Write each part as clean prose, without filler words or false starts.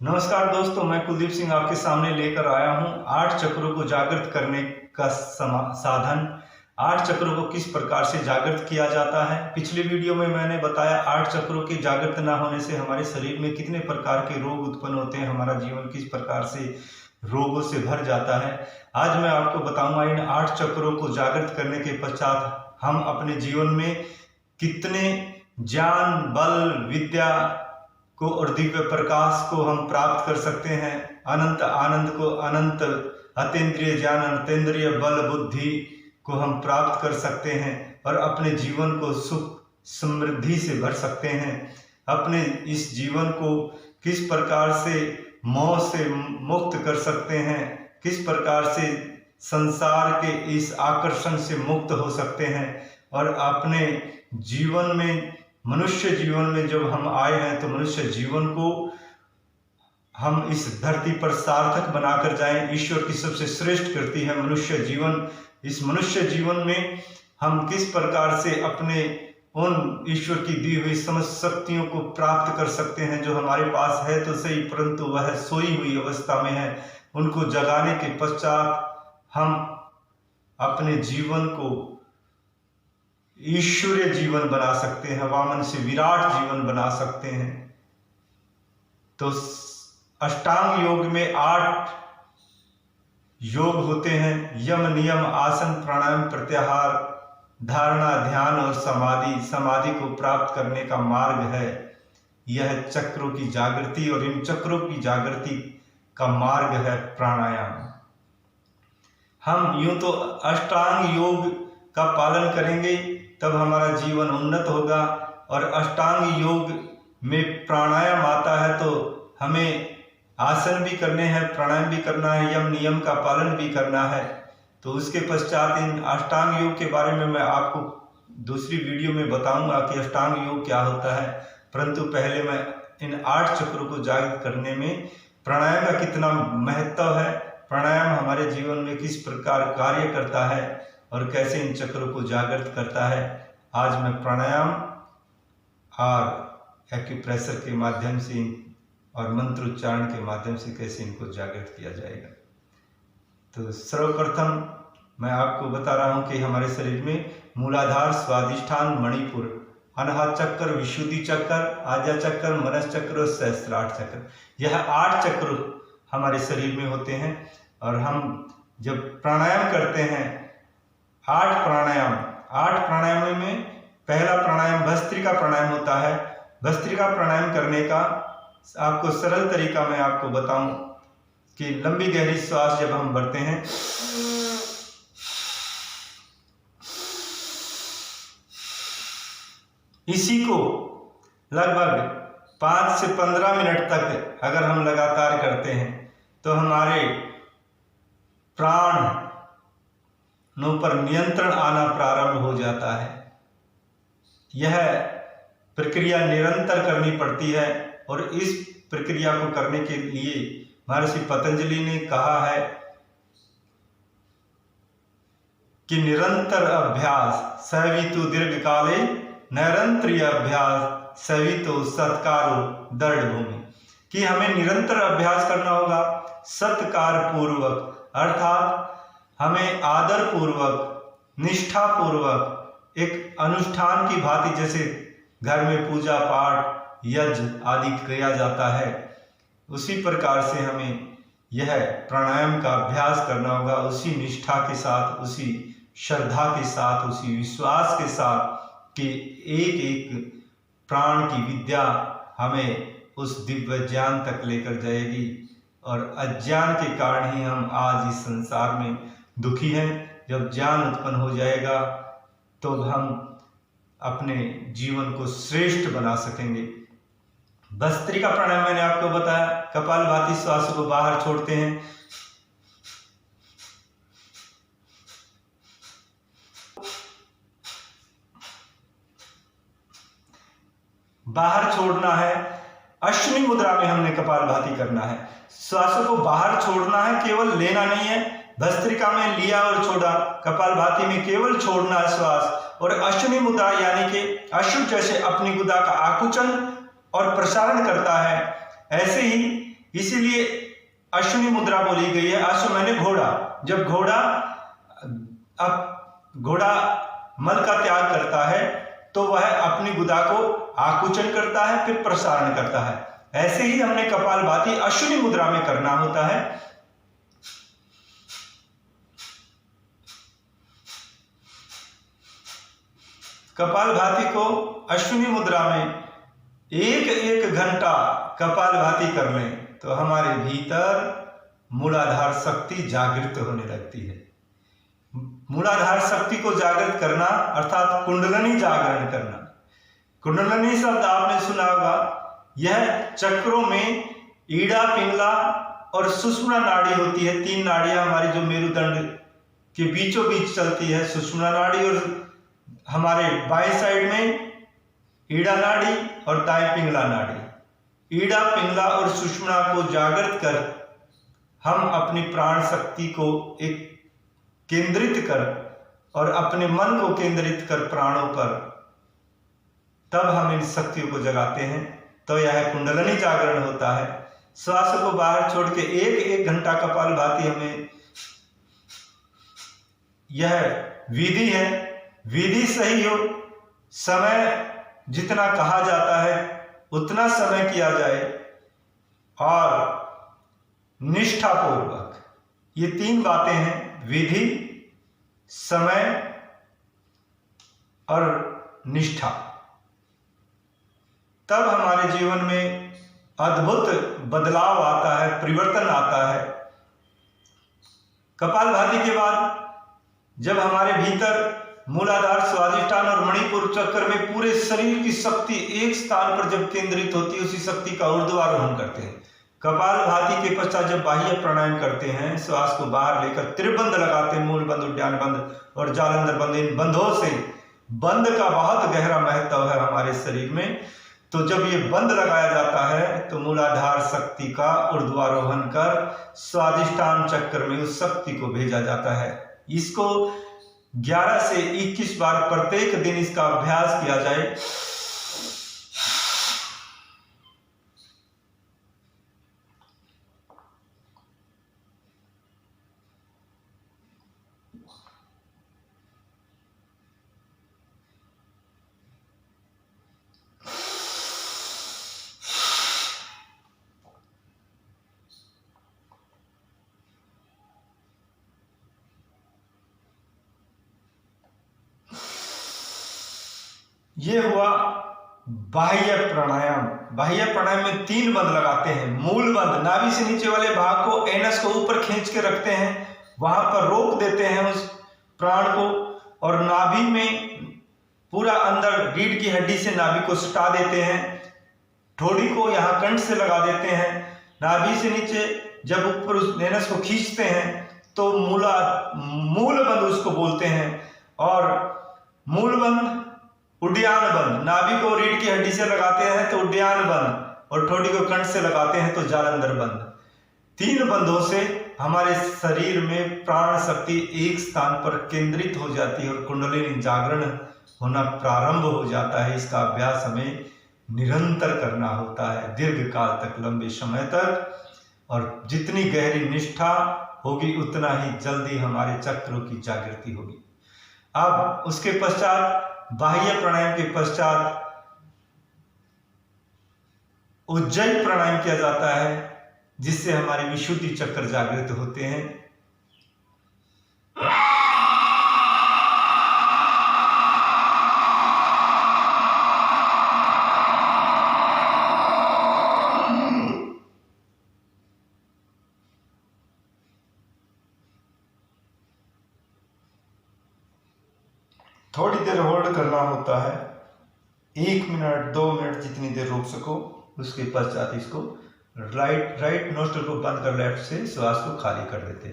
नमस्कार दोस्तों, मैं कुलदीप सिंह आपके सामने लेकर आया हूं 8 चक्रों को जागृत करने का साधन। 8 चक्रों को किस प्रकार से जागृत किया जाता है। पिछले वीडियो में मैंने बताया 8 चक्रों के जागृत न होने से हमारे शरीर में कितने प्रकार के रोग उत्पन्न होते हैं, हमारा जीवन किस प्रकार से रोगों से भर जाता है। आज मैं आपको बताऊंगा इन 8 चक्रों को जागृत करने के पश्चात हम अपने जीवन में कितने ज्ञान, बल, विद्या को और दिव्य प्रकाश को हम प्राप्त कर सकते हैं। अनंत आनंद को, अनंत अतीन्द्रिय ज्ञान, अतीन्द्रिय बल, बुद्धि को हम प्राप्त कर सकते हैं और अपने जीवन को सुख समृद्धि से भर सकते हैं। अपने इस जीवन को किस प्रकार से मोह से मुक्त कर सकते हैं, किस प्रकार से संसार के इस आकर्षण से मुक्त हो सकते हैं और अपने जीवन में, मनुष्य जीवन में जब हम आए हैं तो मनुष्य जीवन को हम इस धरती पर सार्थक बनाकर जाएं। ईश्वर की सबसे श्रेष्ठ कृति है मनुष्य जीवन। इस मनुष्य जीवन में हम किस प्रकार से अपने उन ईश्वर की दी हुई समस्त शक्तियों को प्राप्त कर सकते हैं जो हमारे पास है तो सही, परंतु वह सोई हुई अवस्था में है। उनको जगाने के पश्चात हम अपने जीवन को ईश्वरीय जीवन बना सकते हैं, वामन से विराट जीवन बना सकते हैं। तो अष्टांग योग में 8 योग होते हैं। यम, नियम, आसन, प्राणायाम, प्रत्याहार, धारणा, ध्यान और समाधि। समाधि को प्राप्त करने का मार्ग है यह चक्रों की जागृति, और इन चक्रों की जागृति का मार्ग है प्राणायाम। हम यूं तो अष्टांग योग का पालन करेंगे तब हमारा जीवन उन्नत होगा, और अष्टांग योग में प्राणायाम आता है तो हमें आसन भी करने हैं, प्राणायाम भी करना है, यम नियम का पालन भी करना है। तो उसके पश्चात इन अष्टांग योग के बारे में मैं आपको दूसरी वीडियो में बताऊंगा कि अष्टांग योग क्या होता है। परंतु पहले मैं इन 8 चक्रों को जागृत करने में प्राणायाम का कितना महत्व है, प्राणायाम हमारे जीवन में किस प्रकार कार्य करता है और कैसे इन चक्रों को जागृत करता है, आज मैं प्राणायाम और एक्यूप्रेशर के माध्यम से और मंत्रोच्चारण के माध्यम से कैसे इनको जागृत किया जाएगा। तो सर्वप्रथम मैं आपको बता रहा हूं कि हमारे शरीर में मूलाधार, स्वादिष्ठान, मणिपुर, अनाहत चक्र, विशुद्धि चक्र, आज्ञा चक्र, मनस चक्र और सहस्त्रार चक्र, यह 8 चक्र हमारे शरीर में होते हैं। और हम जब प्राणायाम करते हैं 8 प्राणायाम में पहला प्राणायाम भस्त्रिका प्राणायाम होता है। भस्त्रिका प्राणायाम करने का आपको सरल तरीका मैं आपको बताऊं कि लंबी गहरी श्वास जब हम भरते हैं इसी को लगभग 5 से 15 मिनट तक अगर हम लगातार करते हैं तो हमारे प्राणों पर नियंत्रण आना प्रारंभ हो जाता है। यह प्रक्रिया निरंतर करनी पड़ती है और इस प्रक्रिया को करने के लिए महर्षि पतंजलि ने कहा है कि निरंतर अभ्यास सवितु दीर्घकाले, निरंतर अभ्यास सवितु सत्कारो दृढ़ भूमि, कि हमें निरंतर अभ्यास करना होगा सत्कार पूर्वक, अर्थात हमें आदर पूर्वक, निष्ठा पूर्वक एक अनुष्ठान की भांति, जैसे घर में पूजा पाठ, यज्ञ आदि किया जाता है, उसी प्रकार से हमें यह प्राणायाम का अभ्यास करना होगा, उसी निष्ठा के साथ, उसी श्रद्धा के साथ, उसी विश्वास के साथ कि एक एक प्राण की विद्या हमें उस दिव्य ज्ञान तक लेकर जाएगी। और अज्ञान के कारण ही हम आज इस संसार में दुखी हैं। जब ज्ञान उत्पन्न हो जाएगा तो हम अपने जीवन को श्रेष्ठ बना सकेंगे। भस्त्रिका प्राणायाम मैंने आपको बताया, कपालभाति श्वास को बाहर छोड़ते हैं, बाहर छोड़ना है। अश्विनी मुद्रा में हमने कपालभाति करना है, श्वासों को बाहर छोड़ना है, केवल लेना नहीं है। भस्त्रिका में लिया और छोड़ा, कपालभाति में केवल छोड़ना है श्वास। और अश्विनी मुद्रा यानी कि अश्रु जैसे अपनी गुदा का आकुचन और प्रसारण करता है, ऐसे ही इसीलिए अश्विनी मुद्रा बोली गई है। अश्व मैंने घोड़ा, जब घोड़ा मल का त्याग करता है तो वह अपनी गुदा को आकुंचन करता है, फिर प्रसारण करता है। ऐसे ही हमने कपालभाति अश्विनी मुद्रा में करना होता है। कपालभाति को अश्विनी मुद्रा में एक घंटा कपालभाति कर लें तो हमारे भीतर मूलाधार शक्ति जागृत होने लगती है। मूलाधार शक्ति को जागृत करना अर्थात कुंडलिनी जागरण करना। कुंडलिनी शब्द आपने सुना होगा। यह चक्रों में ईड़ा, पिंगला और सुषुम्ना नाड़ी होती है। 3 नाड़ियां हमारी जो मेरुदंड के बीचों बीच चलती है, सुषुम्ना नाड़ी, और हमारे बाएं साइड में ईड़ा नाड़ी और दाएं पिंगला नाड़ी। ईड़ा, पिंगला और सुषुम्ना को जागृत कर हम अपनी प्राण शक्ति को एक केंद्रित कर और अपने मन को केंद्रित कर प्राणों पर, तब हम इन शक्तियों को जगाते हैं तो यह कुंडलिनी जागरण होता है। श्वास को बाहर छोड़ के एक घंटा कपालभाति हमें, यह विधि है। विधि सही हो, समय जितना कहा जाता है उतना समय किया जाए और निष्ठापूर्वक। ये 3 बातें हैं, विधि, समय और निष्ठा। तब हमारे जीवन में अद्भुत बदलाव आता है, परिवर्तन आता है। कपालभाति के बाद जब हमारे भीतर मूलाधार, स्वादिष्ठान और मणिपुर चक्र में पूरे शरीर की शक्ति एक स्थान पर जब केंद्रित होती है, उसी शक्ति का ऊर्ध्वारोहण करते हैं। कपालभाति के पश्चात जब बाह्य प्राणायाम करते हैं, श्वास को बाहर लेकर त्रिबंध लगाते हैं, मूल बंध, उद्यान बंध और जालंधर बंध। इन बंधों से, बंध का बहुत गहरा महत्व है हमारे शरीर में। तो जब ये बंध लगाया जाता है तो मूलाधार शक्ति का ऊर्ध्वारोहण कर स्वादिष्ठान चक्र में उस शक्ति को भेजा जाता है। इसको 11 से 21 बार प्रत्येक दिन इसका अभ्यास किया जाए। ये हुआ बाह्य प्राणायाम। बाह्य प्राणायाम में 3 बंध लगाते हैं। मूल बंध, नाभि से नीचे वाले भाग को, एनस को ऊपर खींच के रखते हैं, वहां पर रोक देते हैं उस प्राण को, और नाभि में पूरा अंदर रीढ़ की हड्डी से नाभि को सटा देते हैं। ठोड़ी को यहाँ कंठ से लगा देते हैं। नाभि से नीचे जब ऊपर उस एनस को खींचते हैं तो मूल बंध उसको बोलते हैं। और मूल बंध, उड्डयन बंध, नाभि को रीढ़ की हड्डी से लगाते हैं तो उड्डयन बंध, और ठोड़ी को कंठ से लगाते हैं तो जालंधर बंध। 3 बंधों से हमारे शरीर में प्राण शक्ति एक स्थान पर केंद्रित हो जाती है और कुंडलिनी जागरण होना प्रारंभ हो जाता है। इसका अभ्यास हमें निरंतर करना होता है, दीर्घ काल तक, लंबे समय तक। और जितनी गहरी निष्ठा होगी उतना ही जल्दी हमारे चक्रों की जागृति होगी। अब उसके पश्चात, बाह्य प्राणायाम के पश्चात उज्जयी प्राणायाम किया जाता है, जिससे हमारे विशुद्धि चक्र जागृत होते हैं। थोड़ी देर होल्ड करना होता है, 1 मिनट 2 मिनट जितनी देर रोक सको। उसके पश्चात इसको राइट नोस्ट्रिल को बंद कर लेफ्ट से श्वास को खाली कर देते।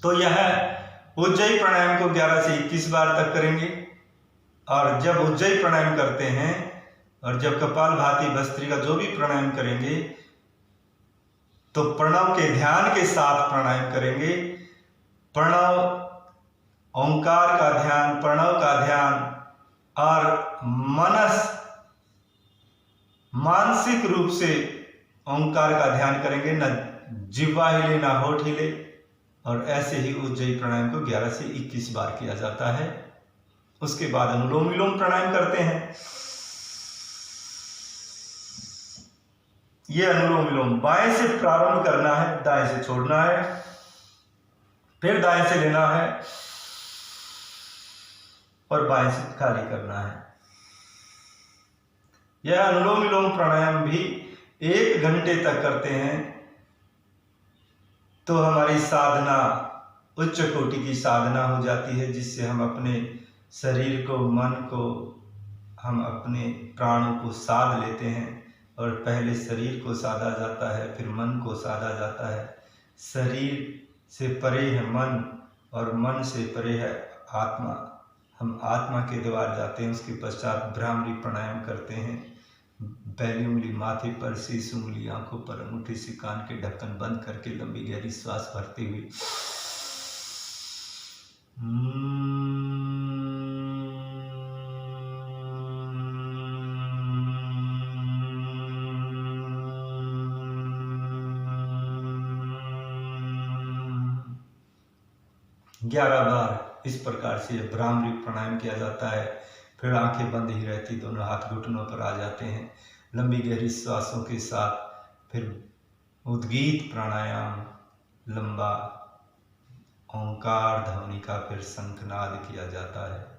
तो यह उज्जयी प्राणायाम को 11 से 21 बार तक करेंगे। और जब उज्जयी प्राणायाम करते हैं और जब कपालभाति, भस्त्रिका जो भी प्राणायाम करेंगे तो प्रणव के ध्यान के साथ प्राणायाम करेंगे। प्रणव, ओंकार का ध्यान, प्रणव का ध्यान और मनस मानसिक रूप से ओंकार का ध्यान करेंगे, न जिह्वा हिले ना होठ हिले। और ऐसे ही उज्जयी प्राणायाम को 11 से 21 बार किया जाता है। उसके बाद अनुलोम विलोम प्राणायाम करते हैं। ये अनुलोम विलोम बाएं से प्रारंभ करना है, दाएं से छोड़ना है, फिर दाएं से लेना है और बाएं से खाली करना है। यह अनुलोम विलोम प्राणायाम भी 1 घंटे तक करते हैं तो हमारी साधना उच्च कोटि की साधना हो जाती है, जिससे हम अपने शरीर को, मन को, हम अपने प्राणों को साध लेते हैं। और पहले शरीर को साधा जाता है, फिर मन को साधा जाता है। शरीर से परे है मन और मन से परे है आत्मा। हम आत्मा के द्वार जाते हैं। उसके पश्चात भ्रामरी प्राणायाम करते हैं। पहली उंगली माथे पर, शेष उंगली आंखों पर, अंगूठे से कान के ढक्कन बंद करके लंबी गहरी श्वास भरते हुए ग्यारह बार इस प्रकार से भ्रामरी प्राणायाम किया जाता है। फिर आंखें बंद ही रहती, दोनों हाथ घुटनों पर आ जाते हैं। लंबी गहरी श्वासों के साथ फिर उद्गीत प्राणायाम, लंबा ओंकार ध्वनि का फिर शंखनाद किया जाता है।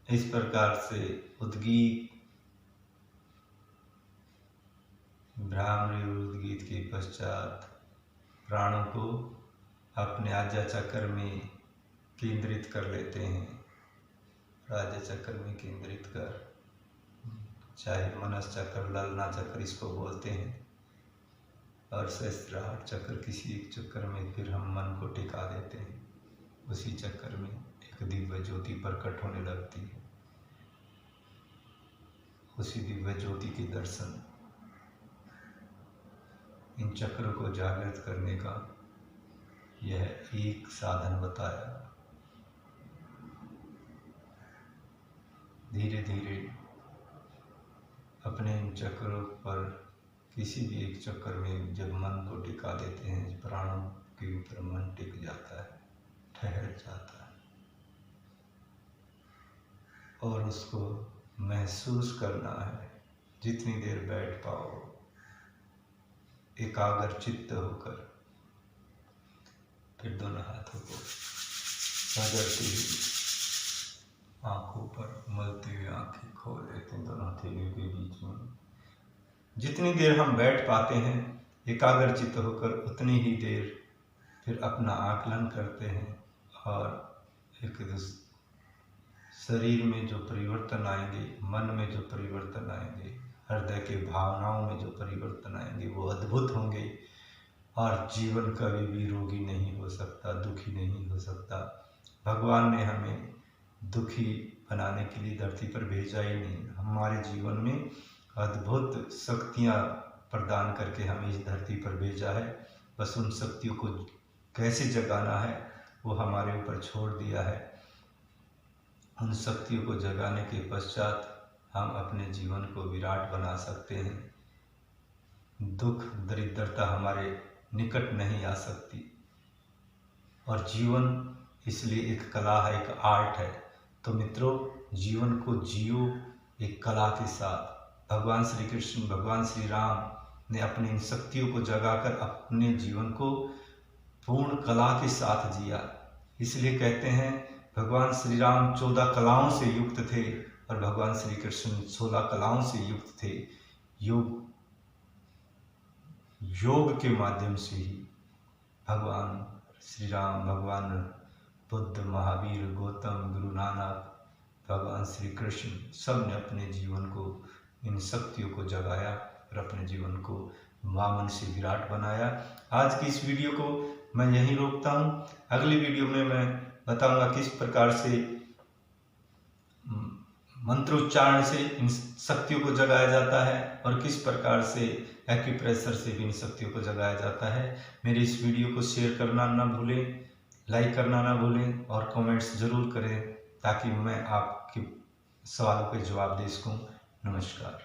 इस प्रकार से उद्गीत, भ्रामरी और उद्गीत के पश्चात प्राणों को अपने आज्ञा चक्र में केंद्रित कर लेते हैं। आज्ञा चक्र में केंद्रित कर, चाहे मनस चक्र, ललना चक्र इसको बोलते हैं, और सहस्त्रार चक्र किसी एक चक्र में फिर हम मन को टिका देते हैं। उसी चक्र में एक दिव्य ज्योति प्रकट होने लगती है। उसी दिव्य ज्योति के दर्शन, इन चक्रों को जागृत करने का यह एक साधन बताया। धीरे धीरे अपने इन चक्रों पर, किसी भी एक चक्र में जब मन को टिका देते हैं, प्राणों के ऊपर मन टिक जाता है, ठहर जाता है, और उसको महसूस करना है। जितनी देर बैठ पाओ एकाग्र चित्त होकर, फिर दोनों हाथों को रगड़ते हुए आंखों पर मलते हुए आंखें खोल देते हैं दोनों हथेलियों के बीच में। जितनी देर हम बैठ पाते हैं एकाग्र चित्त होकर, उतनी ही देर फिर अपना आकलन करते हैं, और एक शरीर में जो परिवर्तन आएंगे, मन में जो परिवर्तन आएंगे, हृदय के भावनाओं में जो परिवर्तन आएंगे, वो अद्भुत होंगे। और जीवन कभी भी रोगी नहीं हो सकता, दुखी नहीं हो सकता। भगवान ने हमें दुखी बनाने के लिए धरती पर भेजा ही नहीं, हमारे जीवन में अद्भुत शक्तियाँ प्रदान करके हमें इस धरती पर भेजा है। बस उन शक्तियों को कैसे जगाना है वो हमारे ऊपर छोड़ दिया है। उन शक्तियों को जगाने के पश्चात हम अपने जीवन को विराट बना सकते हैं। दुख दरिद्रता हमारे निकट नहीं आ सकती। और जीवन इसलिए एक कला है, एक आर्ट है। तो मित्रों, जीवन को जियो एक कला के साथ। भगवान श्री कृष्ण, भगवान श्री राम ने अपनी इन शक्तियों को जगाकर अपने जीवन को पूर्ण कला के साथ जिया। इसलिए कहते हैं भगवान श्री राम 14 कलाओं से युक्त थे और भगवान श्री कृष्ण 16 कलाओं से युक्त थे। योग के माध्यम से ही भगवान श्री राम, भगवान बुद्ध, महावीर, गौतम, गुरु नानक, भगवान श्री कृष्ण सब ने अपने जीवन को इन शक्तियों को जगाया और अपने जीवन को वामन से विराट बनाया। आज की इस वीडियो को मैं यहीं रोकता हूँ। अगली वीडियो में मैं बताऊंगा किस प्रकार से मंत्रोच्चारण से इन शक्तियों को जगाया जाता है और किस प्रकार से एक्यूप्रेशर से भी इन शक्तियों को जगाया जाता है। मेरे इस वीडियो को शेयर करना ना भूलें, लाइक करना ना भूलें और कमेंट्स ज़रूर करें ताकि मैं आपके सवालों के जवाब दे सकूं। नमस्कार।